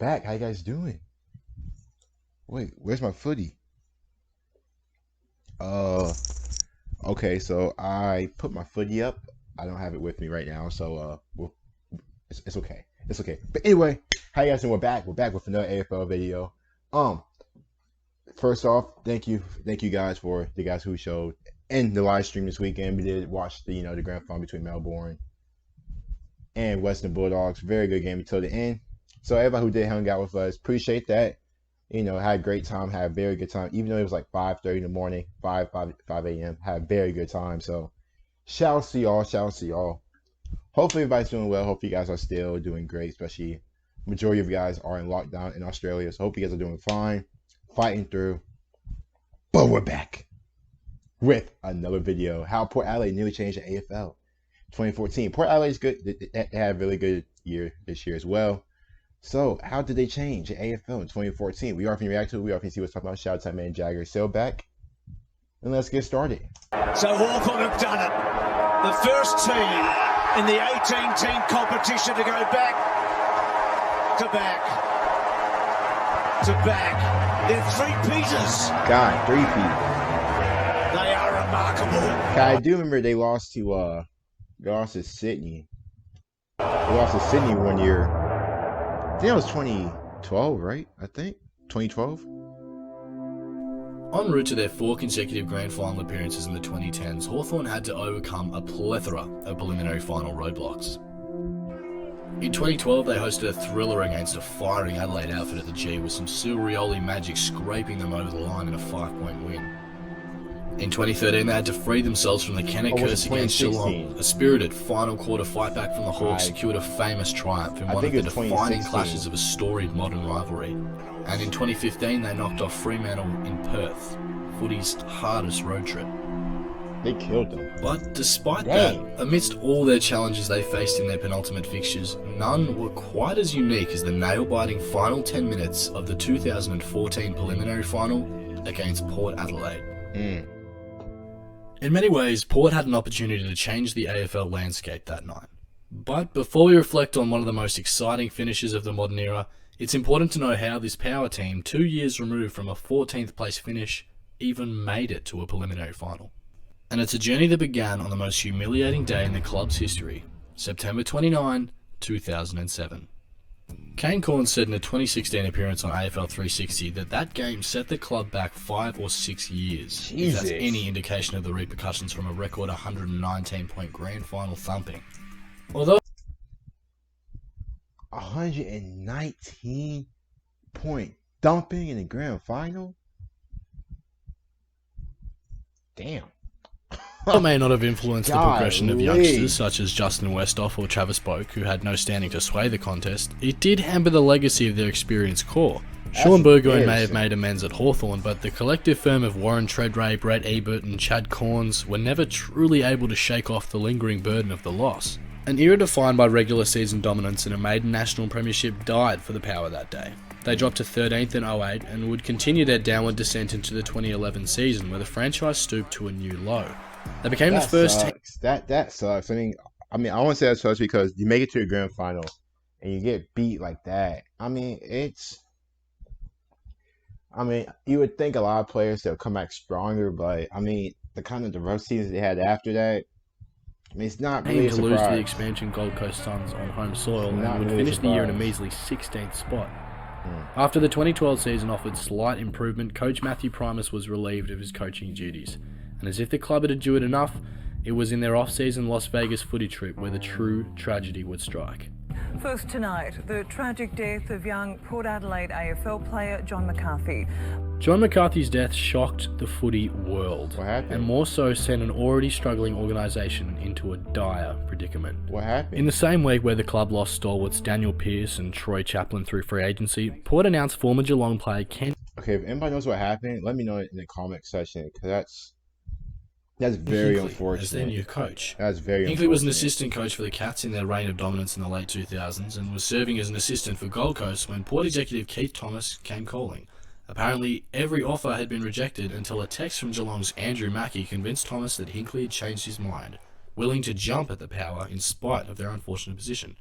back. How you guys doing? Wait, where's my footy? Uh, okay, so I put my footy up. I don't have it with me right now, so it's okay. It's okay. But anyway, how you guys doing? We're back. We're back with another AFL video. First off, thank you guys for the guys who showed in the live stream this weekend. We did watch the the grand final between Melbourne and Western Bulldogs. Very good game until the end. So everybody who did hang out with us, appreciate that. Had a great time, had a very good time. Even though it was like 5:30 in the morning, 5 a.m., had a very good time. So shout out to y'all. Hopefully everybody's doing well. Hopefully you guys are still doing great, especially majority of you guys are in lockdown in Australia. So hope you guys are doing fine, fighting through. But we're back with another video. How Port Adelaide nearly changed the AFL 2014. Port Adelaide is good. They had a really good year this year as well. So how did they change the AFL in 2014? We are going to react to it. We are going to see what's talking about. Shout out to my man Jagger. Sail back. And let's get started. So Hawthorn have done it. The first team in the 18-team competition to go back to back to back. They're three-peaters. God, three-peat. They are remarkable. I do remember they lost to Sydney. They lost to Sydney one year. I think it was 2012, right? 2012. En route to their 4 consecutive grand final appearances in the 2010s, Hawthorn had to overcome a plethora of preliminary final roadblocks. In 2012, they hosted a thriller against a firing Adelaide outfit at the G, with some Silrioli magic scraping them over the line in a 5-point win. In 2013, they had to free themselves from the Kennett curse against Geelong. A spirited final quarter fight back from the Hawks secured a famous triumph in one of the defining clashes of a storied modern rivalry. And in 2015, they knocked off Fremantle in Perth, footy's hardest road trip. They killed them. But despite that, amidst all their challenges they faced in their penultimate fixtures, none were quite as unique as the nail-biting final 10 minutes of the 2014 preliminary final against Port Adelaide. In many ways, Port had an opportunity to change the AFL landscape that night. But before we reflect on one of the most exciting finishes of the modern era, it's important to know how this power team, 2 years removed from a 14th place finish, even made it to a preliminary final. And it's a journey that began on the most humiliating day in the club's history, September 29, 2007. Kane Corn said in a 2016 appearance on AFL 360 that game set the club back 5 or 6 years, if that's any indication of the repercussions from a record 119-point grand final thumping. Although 119-point thumping in the grand final? Damn. It may not have influenced the progression of youngsters such as Justin Westhoff or Travis Boak, who had no standing to sway the contest, it did hamper the legacy of their experienced core. Sean Burgoyne may have made amends at Hawthorn, but the collective firm of Warren Tredrea, Brett Ebert and Chad Corns were never truly able to shake off the lingering burden of the loss. An era defined by regular season dominance and a maiden national premiership died for the Power that day. They dropped to 13th in 08 and would continue their downward descent into the 2011 season, where the franchise stooped to a new low. They became the first team. That sucks. I mean, I want to say that sucks because you make it to a grand final and you get beat like that. You would think a lot of players that would come back stronger, but the rough seasons they had after that. It's not really a surprise. To lose to the expansion Gold Coast Suns on home soil and would finish the year in a measly 16th spot. After the 2012 season offered slight improvement, coach Matthew Primus was relieved of his coaching duties. And as if the club had endured enough, it was in their off-season Las Vegas footy trip where the true tragedy would strike. First tonight, the tragic death of young Port Adelaide AFL player John McCarthy. John McCarthy's death shocked the footy world. What happened? And more so sent an already struggling organisation into a dire predicament. What happened? In the same week where the club lost stalwarts Daniel Pearce and Troy Chaplin through free agency, Port announced former Geelong player Ken... Okay, if anybody knows what happened, let me know in the comment section, because that's very unfortunate. As their new coach. That's very unfortunate. Hinkley was an assistant coach for the Cats in their reign of dominance in the late 2000s and was serving as an assistant for Gold Coast when Port executive Keith Thomas came calling. Apparently, every offer had been rejected until a text from Geelong's Andrew Mackey convinced Thomas that Hinkley had changed his mind, willing to jump at the Power in spite of their unfortunate position.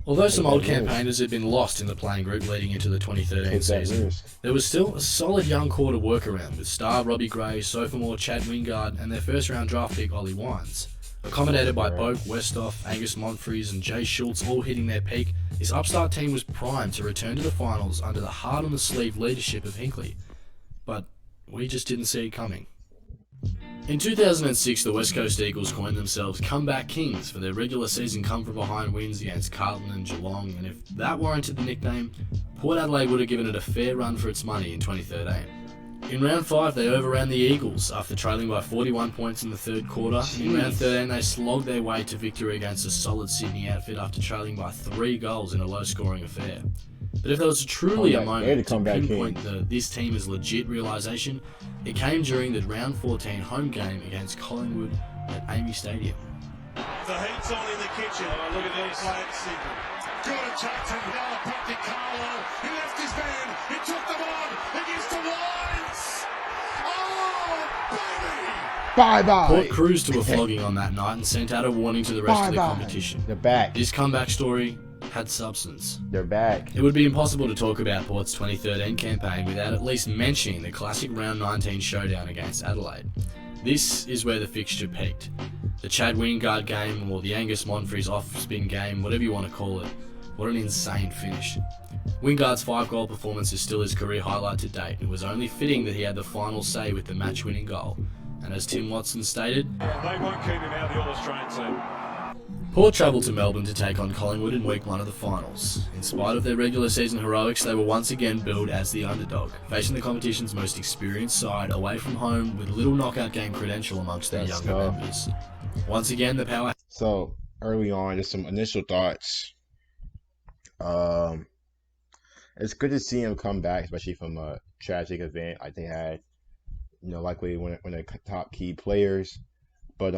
Although some old that risk. campaigners had been lost in the playing group leading into the 2013 Take that season, risk. there was still a solid young core to work around with star Robbie Gray, sophomore Chad Wingard, and their first round draft pick Ollie Wines. Accommodated by Boak, Westhoff, Angus Monfries and Jay Schultz all hitting their peak, this upstart team was primed to return to the finals under the hard-on-the-sleeve leadership of Hinkley. But we just didn't see it coming. In 2006, the West Coast Eagles coined themselves Comeback Kings for their regular season come-from-behind wins against Carlton and Geelong, and if that warranted the nickname, Port Adelaide would have given it a fair run for its money in 2013. In round 5, they overran the Eagles after trailing by 41 points in the third quarter. In round 13, they slogged their way to victory against a solid Sydney outfit after trailing by 3 goals in a low-scoring affair. But if there was truly a moment to pinpoint this team as legit realisation, it came during the round 14 home game against Collingwood at Amy Stadium. The heat's on in the kitchen. Oh, look at this. Good attack from Galapati Carlo. He left his man. He took them on. It gives to Wines. Oh, baby! Bye-bye. Port cruised to a flogging on that night and sent out a warning to the rest of the competition. They're back. This comeback story had substance. They're back. It would be impossible to talk about Port's 2013 campaign without at least mentioning the classic round 19 showdown against Adelaide. This is where the fixture peaked. The Chad Wingard game, or the Angus Monfries off-spin game, whatever you want to call it. What an insane finish. Wingard's 5-goal performance is still his career highlight to date. It was only fitting that he had the final say with the match-winning goal. And as Tim Watson stated, They won't keep him out of the All-Australian team. Port travelled to Melbourne to take on Collingwood in week 1 of the finals. In spite of their regular season heroics, they were once again billed as the underdog, facing the competition's most experienced side away from home with little knockout game credential amongst their younger members. Once again, the power... So, early on, just some initial thoughts. It's good to see him come back, especially from a tragic event like they had, likely one of the top key players. But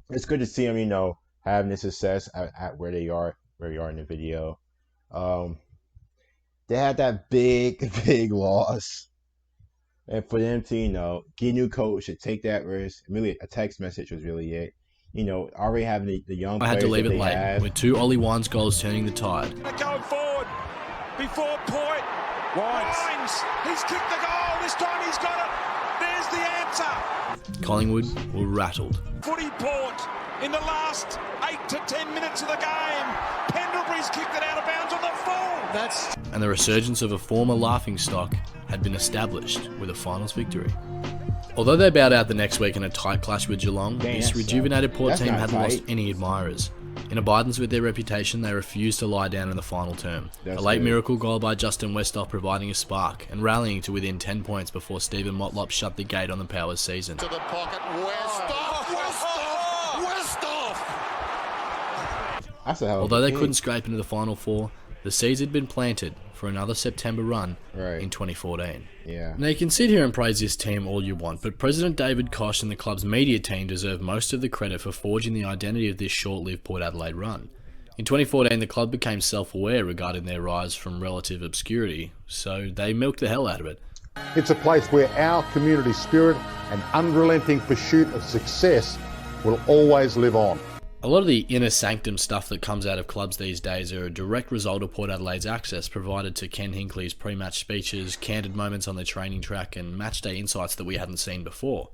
it's good to see him, having the success at where they are in the video. They had that big loss. And for them to, get a new coach, to take that risk, really a text message was really it. Already having the young players. I had to leave it late, have. with 2 Ollie Wines goals turning the tide. Going forward before Point. Wines. He's kicked the goal. This time he's got it. There's the answer. Collingwood were rattled. Footy Port in the last 8 to 10 minutes of the game. Pendlebury's kicked it out of bounds on the full. And the resurgence of a former laughingstock had been established with a finals victory. Although they bowed out the next week in a tight clash with Geelong, this rejuvenated Port team hadn't lost any admirers. In abidance with their reputation, they refused to lie down in the final term. A late miracle goal by Justin Westhoff providing a spark and rallying to within 10 points before Stephen Motlop shut the gate on the Powers season. To the pocket, Westhoff! Although they couldn't scrape into the Final Four, the seeds had been planted for another September run in 2014. Yeah. Now you can sit here and praise this team all you want, but President David Koch and the club's media team deserve most of the credit for forging the identity of this short-lived Port Adelaide run. In 2014, the club became self-aware regarding their rise from relative obscurity, so they milked the hell out of it. It's a place where our community spirit and unrelenting pursuit of success will always live on. A lot of the inner sanctum stuff that comes out of clubs these days are a direct result of Port Adelaide's access provided to Ken Hinkley's pre-match speeches, candid moments on the training track and matchday insights that we hadn't seen before.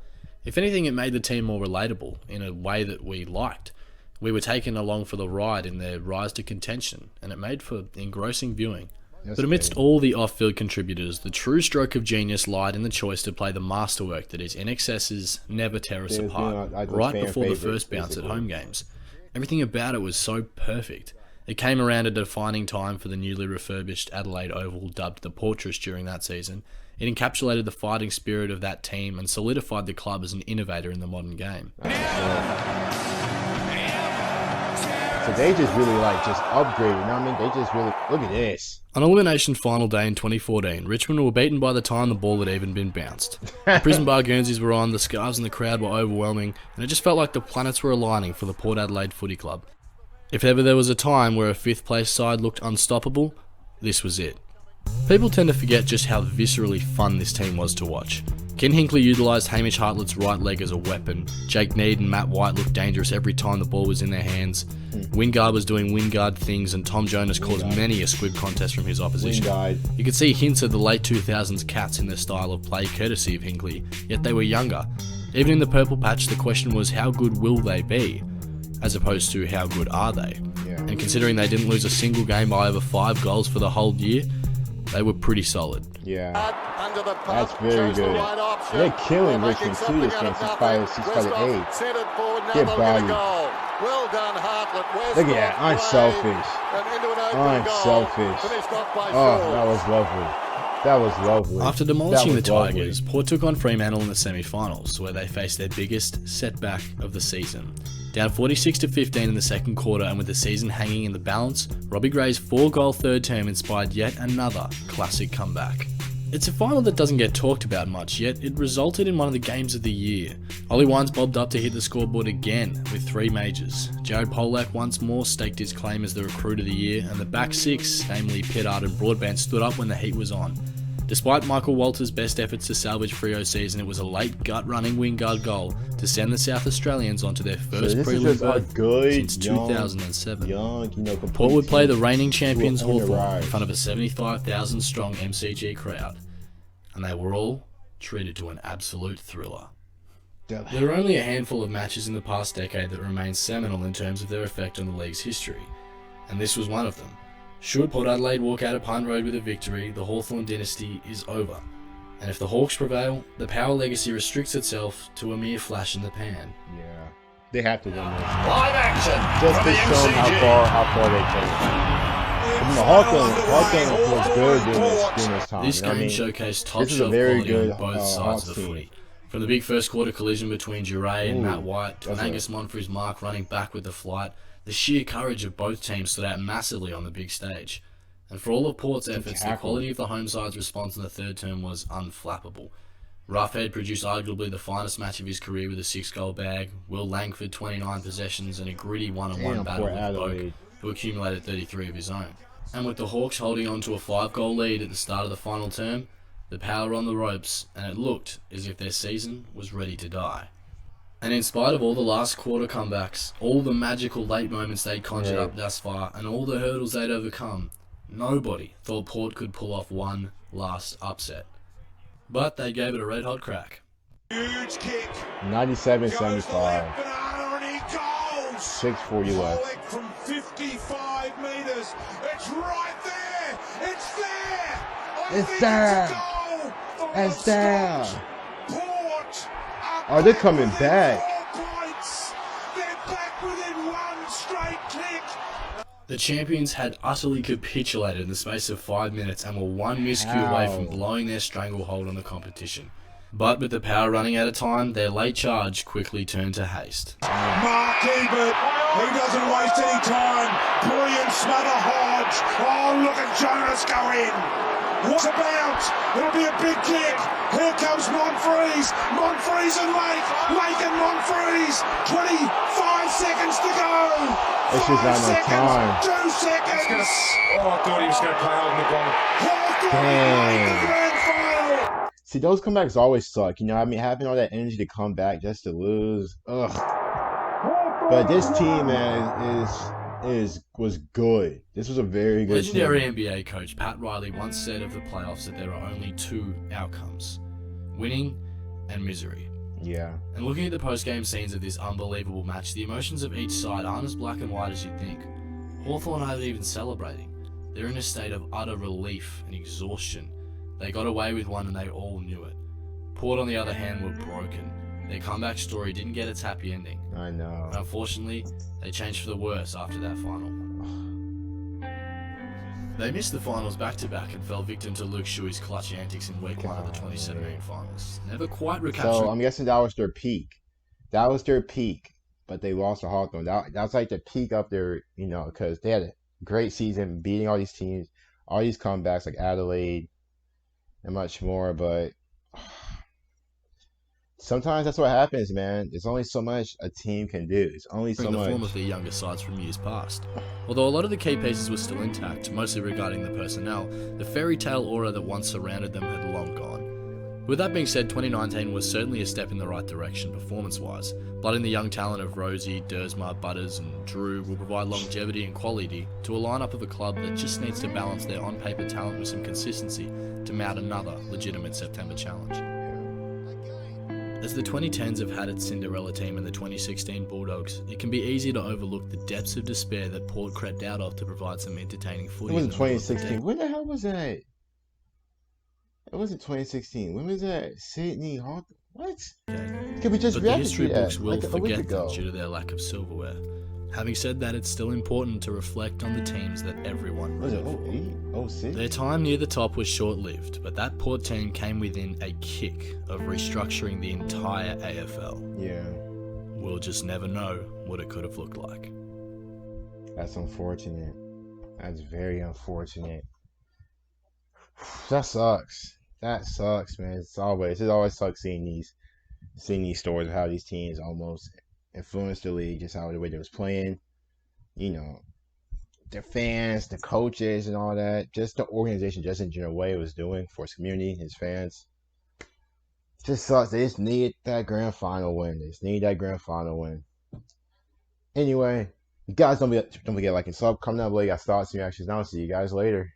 If anything, it made the team more relatable in a way that we liked. We were taken along for the ride in their rise to contention, and it made for engrossing viewing. But amidst all the off-field contributors, the true stroke of genius lied in the choice to play the masterwork that is NXS's Never Tear Us Apart, right before the first bounce at home games. Everything about it was so perfect. It came around a defining time for the newly refurbished Adelaide Oval, dubbed the Portress during that season. It encapsulated the fighting spirit of that team and solidified the club as an innovator in the modern game. So they just really just upgraded, They just really, look at this. On Elimination Final Day in 2014, Richmond were beaten by the time the ball had even been bounced. The Prison Bar Guernseys were on, the scarves in the crowd were overwhelming, and it just felt like the planets were aligning for the Port Adelaide Footy Club. If ever there was a time where a 5th place side looked unstoppable, this was it. People tend to forget just how viscerally fun this team was to watch. Ken Hinckley utilised Hamish Hartlett's right leg as a weapon. Jake Neade and Matt White looked dangerous every time the ball was in their hands. Wingard was doing Wingard things, and Tom Jonas caused many a squib contest from his opposition. You could see hints of the late 2000s Cats in their style of play courtesy of Hinckley, yet they were younger. Even in the purple patch, the question was how good will they be, as opposed to how good are they? And considering they didn't lose a single game by over 5 goals for the whole year, they were pretty solid. Yeah, that's very good. They're killing Richmond too this game. She's fighting 8. Get body. Well done, Hartlett. Look at that, unselfish. Oh, that was lovely. That was lovely. After demolishing the Tigers, Port took on Fremantle in the semi-finals, where they faced their biggest setback of the season. Down 46-15 in the second quarter, and with the season hanging in the balance, Robbie Gray's 4-goal third term inspired yet another classic comeback. It's a final that doesn't get talked about much, yet it resulted in one of the games of the year. Ollie Wines bobbed up to hit the scoreboard again with 3 majors. Jared Polak once more staked his claim as the recruit of the year, and the back 6, namely Pittard and Broadbent, stood up when the heat was on. Despite Michael Walters' best efforts to salvage Freo season, it was a late gut-running Wingard goal to send the South Australians onto their first prelim berth since 2007. Port would play the reigning champions Hawthorn in front of a 75,000-strong MCG crowd, and they were all treated to an absolute thriller. There are only a handful of matches in the past decade that remain seminal in terms of their effect on the league's history, and this was one of them. Should Port Adelaide walk out of Pine Road with a victory, the Hawthorn dynasty is over. And if the Hawks prevail, the power legacy restricts itself to a mere flash in the pan. Yeah, they have to win this. Live action. Just to show them how far they came. Hawthorn was good during this time. This game showcased top shot quality on both sides of the footy. From the big first quarter collision between Duray and Matt White to Angus Monfrey's mark running back with the flight, the sheer courage of both teams stood out massively on the big stage. And for all of Port's efforts, the quality of the home side's response in the third term was unflappable. Roughhead produced arguably the finest match of his career with a 6-goal bag, Will Langford 29 possessions and a gritty one-on-one battle with Boak, who accumulated 33 of his own. And with the Hawks holding on to a 5-goal lead at the start of the final term, the power were on the ropes, and it looked as if their season was ready to die. And in spite of all the last quarter comebacks, all the magical late moments they'd conjured up thus far, and all the hurdles they'd overcome, nobody thought Port could pull off one last upset. But they gave it a red-hot crack. Huge kick. 97-75. 6:40 left. From 55 metres. It's right there. It's there. It's there. It's there. Port. Oh, they're coming back. They're back within 1 straight kick. The champions had utterly capitulated in the space of 5 minutes and were one miscue away from blowing their stranglehold on the competition. But with the power running out of time, their late charge quickly turned to haste. Mark Ebert, he doesn't waste any time. Brilliant smother Hodge. Oh, look at Jonas go in. What about? It'll be a big kick. Here comes Monfries. Monfries and Lake. Lake and Monfries. 25 seconds to go. It's just not enough time. 2 seconds. I thought he was going to play holding the ball. The grand final. See, those comebacks always suck. You know, I mean, having all that energy to come back just to lose. Ugh. But this team, man, was good. This was a very good Legendary team. NBA coach Pat Riley once said of the playoffs that there are only 2 outcomes: winning and misery. Yeah. And looking at the post-game scenes of this unbelievable match, the emotions of each side aren't as black and white as you'd think. Hawthorn aren't even celebrating. They're in a state of utter relief and exhaustion. They got away with one and they all knew it. Port, on the other hand, were broken. Their comeback story didn't get its happy ending. I know. And unfortunately, they changed for the worse after that final. They missed the finals back-to-back and fell victim to Luke Shuey's clutch antics in week 1 of the 2017 finals. Never quite recaptured. So I'm guessing that was their peak. That was their peak, but they lost to Hawthorn. That was like the peak of their, you know, because they had a great season, beating all these teams, all these comebacks like Adelaide and much more, but sometimes that's what happens, man. There's only so much a team can do. It's only so in the much. form of the younger sides from years past. Although a lot of the key pieces were still intact, mostly regarding the personnel, the fairy tale aura that once surrounded them had long gone. With that being said, 2019 was certainly a step in the right direction performance-wise. Blooding the young talent of Rosie, Dersma, Butters and Drew will provide longevity and quality to a lineup of a club that just needs to balance their on-paper talent with some consistency to mount another legitimate September challenge. As the 2010s have had its Cinderella team in the 2016 Bulldogs, it can be easy to overlook the depths of despair that Port crept out of to provide some entertaining footy. It wasn't 2016. When the hell was that? It wasn't 2016. When was that? Sydney Hawk? What? Can we just but the react history to books that? will Like a week forget them ago. due to their lack of silverware. Having said that, it's still important to reflect on the teams that everyone Was it rooted for. 08? 06? Their time near the top was short-lived, but that Port team came within a kick of restructuring the entire AFL. Yeah. We'll just never know what it could have looked like. That's unfortunate. That's very unfortunate. That sucks. That sucks, man. It always sucks seeing these stories of how these teams almost influenced the league, just how the way they was playing. You know, their fans, the coaches, and all that. Just the organization, just in general, way it was doing for its community, its fans. It just sucks. They just need that grand final win. They just need that grand final win. Anyway, you guys don't forget like and sub. Comment down below. You got thoughts and reactions. I'll see you guys later.